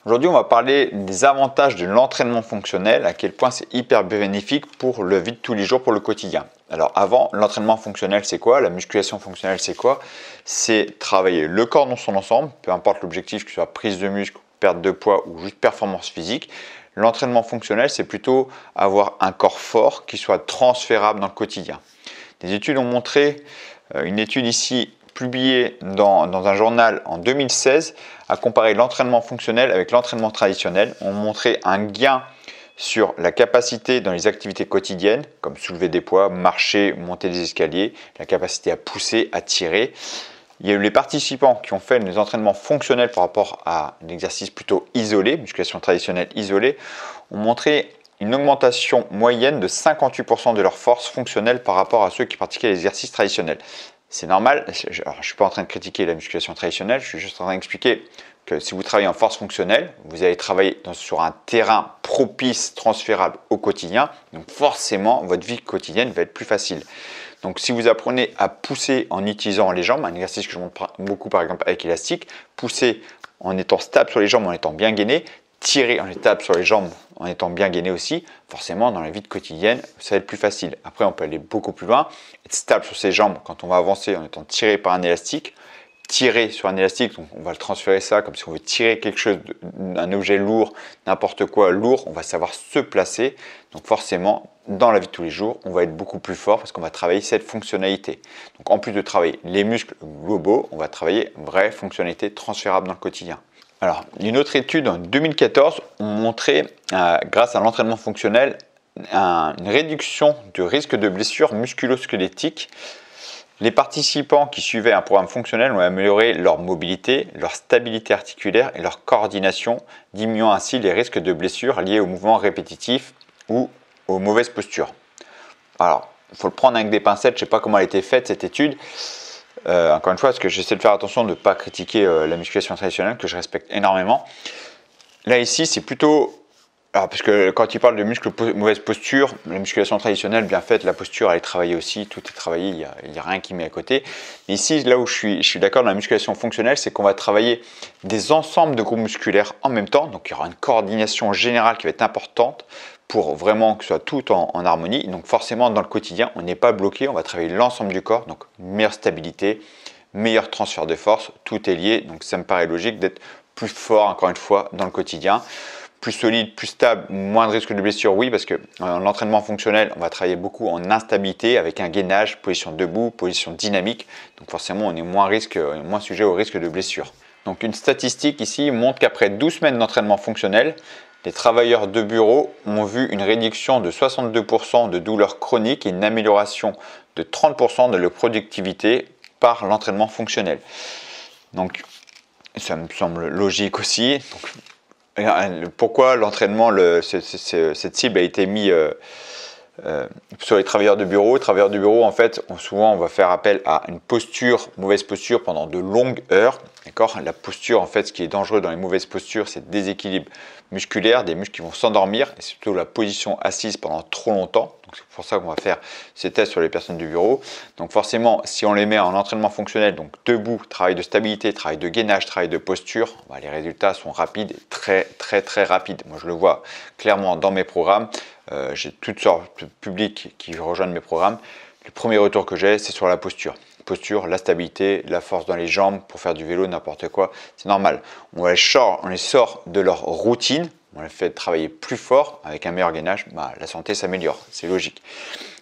Aujourd'hui, on va parler des avantages de l'entraînement fonctionnel, à quel point c'est hyper bénéfique pour la vie de tous les jours, pour le quotidien. Alors avant, l'entraînement fonctionnel, c'est quoi? La musculation fonctionnelle, c'est quoi? C'est travailler le corps dans son ensemble, peu importe l'objectif, que ce soit prise de muscle, perte de poids ou juste performance physique. L'entraînement fonctionnel, c'est plutôt avoir un corps fort qui soit transférable dans le quotidien. Des études ont montré, une étude ici publiée dans un journal en 2016, a comparé l'entraînement fonctionnel avec l'entraînement traditionnel. On montrait un gain sur la capacité dans les activités quotidiennes, comme soulever des poids, marcher, monter des escaliers, la capacité à pousser, à tirer. Il y a eu les participants qui ont fait des entraînements fonctionnels par rapport à un exercice plutôt isolé, musculation traditionnelle isolée, ont montré une augmentation moyenne de 58% de leur force fonctionnelle par rapport à ceux qui pratiquaient l'exercice traditionnel. C'est normal, je ne suis pas en train de critiquer la musculation traditionnelle, je suis juste en train d'expliquer que si vous travaillez en force fonctionnelle, vous allez travailler sur un terrain propice, transférable au quotidien, donc forcément votre vie quotidienne va être plus facile. Donc si vous apprenez à pousser en utilisant les jambes, un exercice que je montre beaucoup par exemple avec élastique, pousser en étant stable sur les jambes, en étant bien gainé, tirer en étape sur les jambes en étant bien gainé aussi, forcément dans la vie quotidienne, ça va être plus facile. Après, on peut aller beaucoup plus loin, être stable sur ses jambes quand on va avancer en étant tiré par un élastique, tirer sur un élastique, donc on va le transférer ça comme si on veut tirer quelque chose, un objet lourd, n'importe quoi lourd, on va savoir se placer. Donc forcément, dans la vie de tous les jours, on va être beaucoup plus fort parce qu'on va travailler cette fonctionnalité. Donc en plus de travailler les muscles globaux, on va travailler une vraie fonctionnalité transférable dans le quotidien. Alors, une autre étude en 2014 a montré, grâce à l'entraînement fonctionnel, une réduction du risque de blessures musculo-squelettiques. Les participants qui suivaient un programme fonctionnel ont amélioré leur mobilité, leur stabilité articulaire et leur coordination, diminuant ainsi les risques de blessures liés aux mouvements répétitifs ou aux mauvaises postures. Alors, il faut le prendre avec des pincettes, je ne sais pas comment elle a été faite cette étude. Encore une fois, parce que j'essaie de faire attention de ne pas critiquer la musculation traditionnelle, que je respecte énormément. Là, ici, c'est plutôt... Alors, parce que quand il parle de muscles mauvaise posture, la musculation traditionnelle, bien faite, la posture, elle est travaillée aussi, tout est travaillé, il n'y a rien qui met à côté. Mais ici, là où je suis d'accord dans la musculation fonctionnelle, c'est qu'on va travailler des ensembles de groupes musculaires en même temps. Donc, il y aura une coordination générale qui va être importante pour vraiment que ce soit tout en harmonie. Donc forcément, dans le quotidien, on n'est pas bloqué, on va travailler l'ensemble du corps, donc meilleure stabilité, meilleur transfert de force, tout est lié. Donc ça me paraît logique d'être plus fort, encore une fois, dans le quotidien. Plus solide, plus stable, moins de risque de blessure, oui, parce que en entraînement fonctionnel, on va travailler beaucoup en instabilité avec un gainage, position debout, position dynamique. Donc forcément, on est moins sujet au risque de blessure. Donc une statistique ici montre qu'après 12 semaines d'entraînement fonctionnel, les travailleurs de bureau ont vu une réduction de 62% de douleurs chroniques et une amélioration de 30% de leur productivité par l'entraînement fonctionnel. Donc, ça me semble logique aussi. Donc, pourquoi l'entraînement, cette cible a été mise sur les travailleurs de bureau? Les travailleurs de bureau, en fait, souvent, on va faire appel à une posture, mauvaise posture pendant de longues heures. D'accord? La posture, en fait, ce qui est dangereux dans les mauvaises postures, c'est le déséquilibre musculaire, des muscles qui vont s'endormir, et surtout la position assise pendant trop longtemps. Donc, c'est pour ça qu'on va faire ces tests sur les personnes du bureau. Donc, forcément, si on les met en entraînement fonctionnel, donc debout, travail de stabilité, travail de gainage, travail de posture, les résultats sont rapides, très rapides. Moi, je le vois clairement dans mes programmes. J'ai toutes sortes de publics qui rejoignent mes programmes. Le premier retour que j'ai, c'est sur la posture. Posture, la stabilité, la force dans les jambes pour faire du vélo, n'importe quoi, c'est normal. On les sort de leur routine, on les fait travailler plus fort avec un meilleur gainage, la santé s'améliore, c'est logique.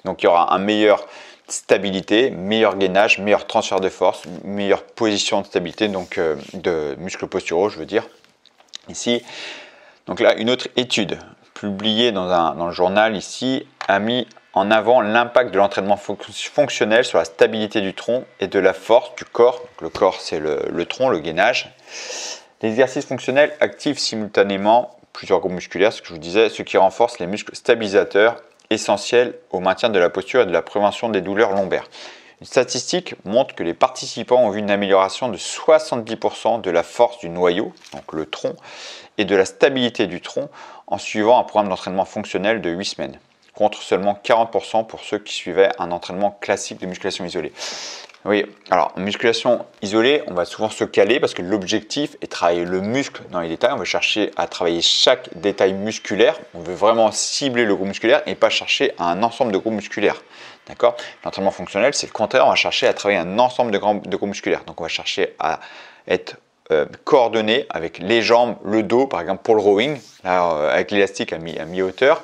Donc il y aura une meilleure stabilité, meilleur gainage, meilleur transfert de force, meilleure position de stabilité, donc de muscles posturaux, je veux dire. Ici, donc là, une autre étude publiée dans le journal ici a mis en avant l'impact de l'entraînement fonctionnel sur la stabilité du tronc et de la force du corps. Donc, le corps, c'est le tronc, le gainage. L'exercice fonctionnel active simultanément plusieurs groupes musculaires, ce que je vous disais, ce qui renforce les muscles stabilisateurs essentiels au maintien de la posture et de la prévention des douleurs lombaires. Une statistique montre que les participants ont vu une amélioration de 70% de la force du noyau, donc le tronc, et de la stabilité du tronc en suivant un programme d'entraînement fonctionnel de 8 semaines, contre seulement 40% pour ceux qui suivaient un entraînement classique de musculation isolée. Oui, alors en musculation isolée, on va souvent se caler parce que l'objectif est de travailler le muscle dans les détails. On va chercher à travailler chaque détail musculaire. On veut vraiment cibler le groupe musculaire et pas chercher un ensemble de groupes musculaires. D'accord? L'entraînement fonctionnel, c'est le contraire. On va chercher à travailler un ensemble de groupes musculaires. Donc on va chercher à être coordonné avec les jambes, le dos, par exemple pour le rowing. Là, avec l'élastique à mi-hauteur,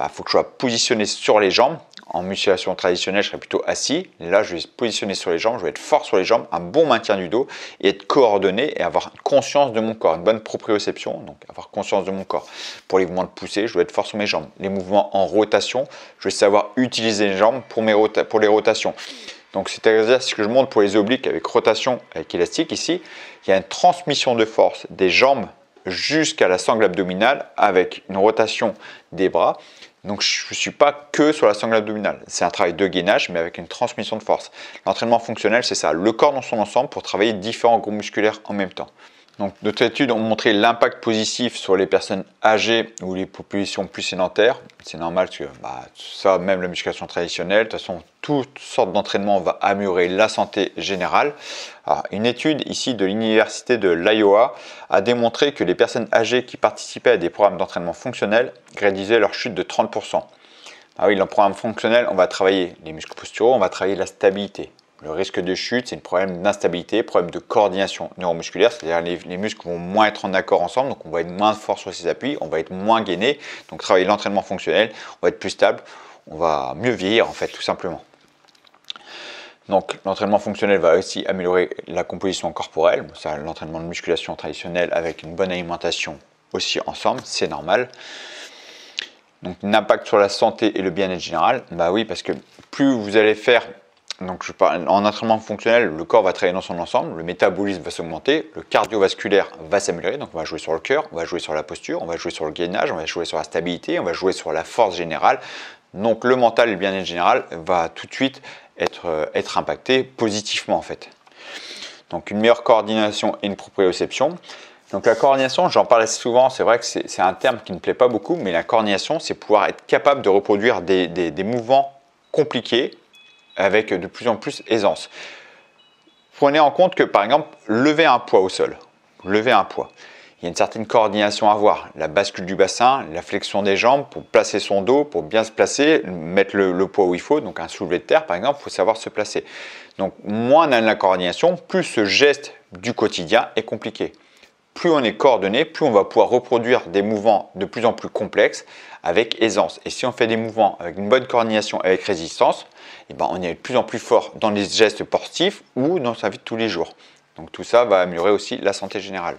faut que je sois positionné sur les jambes. En musculation traditionnelle, je serais plutôt assis. Là, je vais se positionner sur les jambes, je vais être fort sur les jambes, un bon maintien du dos et être coordonné et avoir conscience de mon corps, une bonne proprioception, donc avoir conscience de mon corps. Pour les mouvements de poussée, je dois être fort sur mes jambes. Les mouvements en rotation, je vais savoir utiliser les jambes pour les rotations. Donc cet exercice que je montre pour les obliques avec rotation, avec élastique ici, il y a une transmission de force des jambes jusqu'à la sangle abdominale avec une rotation des bras. Donc je ne suis pas que sur la sangle abdominale. C'est un travail de gainage, mais avec une transmission de force. L'entraînement fonctionnel, c'est ça, le corps dans son ensemble pour travailler différents groupes musculaires en même temps. Donc d'autres études ont montré l'impact positif sur les personnes âgées ou les populations plus sédentaires. C'est normal que ça, même la musculation traditionnelle, de toute façon, toutes sortes d'entraînements va améliorer la santé générale. Alors, une étude ici de l'université de l'Iowa a démontré que les personnes âgées qui participaient à des programmes d'entraînement fonctionnel réduisaient leur chute de 30%. Ah oui, dans le programme fonctionnel, on va travailler les muscles posturaux, on va travailler la stabilité. Le risque de chute, c'est un problème d'instabilité, problème de coordination neuromusculaire, c'est-à-dire les muscles vont moins être en accord ensemble, donc on va être moins fort sur ses appuis, on va être moins gainé, donc travailler l'entraînement fonctionnel, on va être plus stable, on va mieux vieillir en fait, tout simplement. Donc l'entraînement fonctionnel va aussi améliorer la composition corporelle, l'entraînement de musculation traditionnel avec une bonne alimentation aussi ensemble, c'est normal. Donc l'impact sur la santé et le bien-être général, oui, parce que plus vous allez faire. Donc en entraînement fonctionnel, le corps va travailler dans son ensemble, le métabolisme va s'augmenter, le cardiovasculaire va s'améliorer, donc on va jouer sur le cœur, on va jouer sur la posture, on va jouer sur le gainage, on va jouer sur la stabilité, on va jouer sur la force générale. Donc le mental et le bien-être général va tout de suite être impacté positivement en fait. Donc une meilleure coordination et une proprioception. Donc la coordination, j'en parlais souvent, c'est vrai que c'est un terme qui ne plaît pas beaucoup, mais la coordination, c'est pouvoir être capable de reproduire des mouvements compliqués avec de plus en plus aisance. Prenez en compte que par exemple, lever un poids au sol, il y a une certaine coordination à avoir. La bascule du bassin, la flexion des jambes pour placer son dos, pour bien se placer, mettre le poids où il faut. Donc un soulevé de terre par exemple, il faut savoir se placer. Donc moins on a de la coordination, plus ce geste du quotidien est compliqué. Plus on est coordonné, plus on va pouvoir reproduire des mouvements de plus en plus complexes avec aisance. Et si on fait des mouvements avec une bonne coordination avec résistance, on est de plus en plus fort dans les gestes sportifs ou dans sa vie de tous les jours. Donc tout ça va améliorer aussi la santé générale.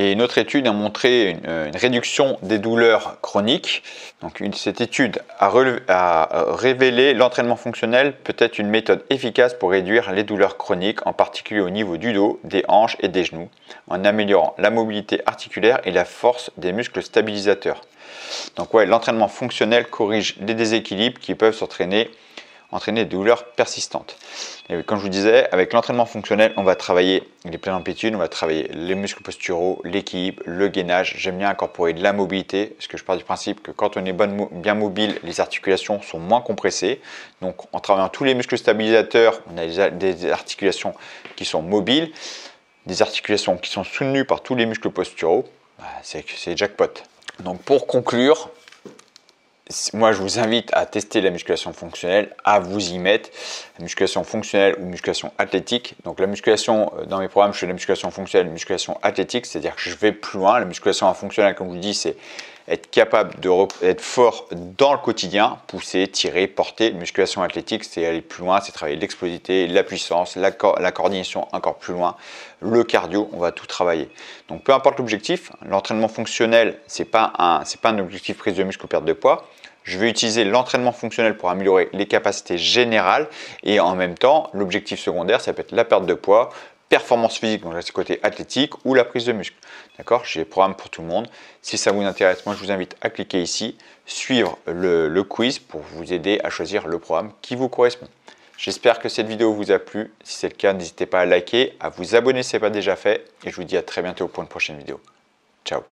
Et une autre étude a montré une réduction des douleurs chroniques. Donc cette étude a révélé l'entraînement fonctionnel peut être une méthode efficace pour réduire les douleurs chroniques, en particulier au niveau du dos, des hanches et des genoux, en améliorant la mobilité articulaire et la force des muscles stabilisateurs. Donc l'entraînement fonctionnel corrige les déséquilibres qui peuvent entraîner des douleurs persistantes. Et comme je vous disais, avec l'entraînement fonctionnel, on va travailler les pleines amplitudes, on va travailler les muscles posturaux, l'équilibre, le gainage. J'aime bien incorporer de la mobilité, parce que je pars du principe que quand on est bien mobile, les articulations sont moins compressées. Donc en travaillant tous les muscles stabilisateurs, on a des articulations qui sont mobiles, des articulations qui sont soutenues par tous les muscles posturaux. C'est jackpot. Donc pour conclure, moi, je vous invite à tester la musculation fonctionnelle, à vous y mettre. La musculation fonctionnelle ou musculation athlétique. Donc la musculation, dans mes programmes, je fais la musculation fonctionnelle, musculation athlétique, c'est-à-dire que je vais plus loin. La musculation fonctionnelle, comme je vous dis, c'est être capable d'être fort dans le quotidien, pousser, tirer, porter. La musculation athlétique, c'est aller plus loin, c'est travailler l'explosivité, la puissance, la coordination encore plus loin, le cardio, on va tout travailler. Donc peu importe l'objectif, l'entraînement fonctionnel, c'est pas un objectif prise de muscle ou perte de poids. Je vais utiliser l'entraînement fonctionnel pour améliorer les capacités générales et en même temps, l'objectif secondaire, ça peut être la perte de poids, performance physique, donc là c'est côté athlétique ou la prise de muscle. D'accord? J'ai des programmes pour tout le monde. Si ça vous intéresse, moi je vous invite à cliquer ici, suivre le quiz pour vous aider à choisir le programme qui vous correspond. J'espère que cette vidéo vous a plu. Si c'est le cas, n'hésitez pas à liker, à vous abonner si ce n'est pas déjà fait et je vous dis à très bientôt pour une prochaine vidéo. Ciao!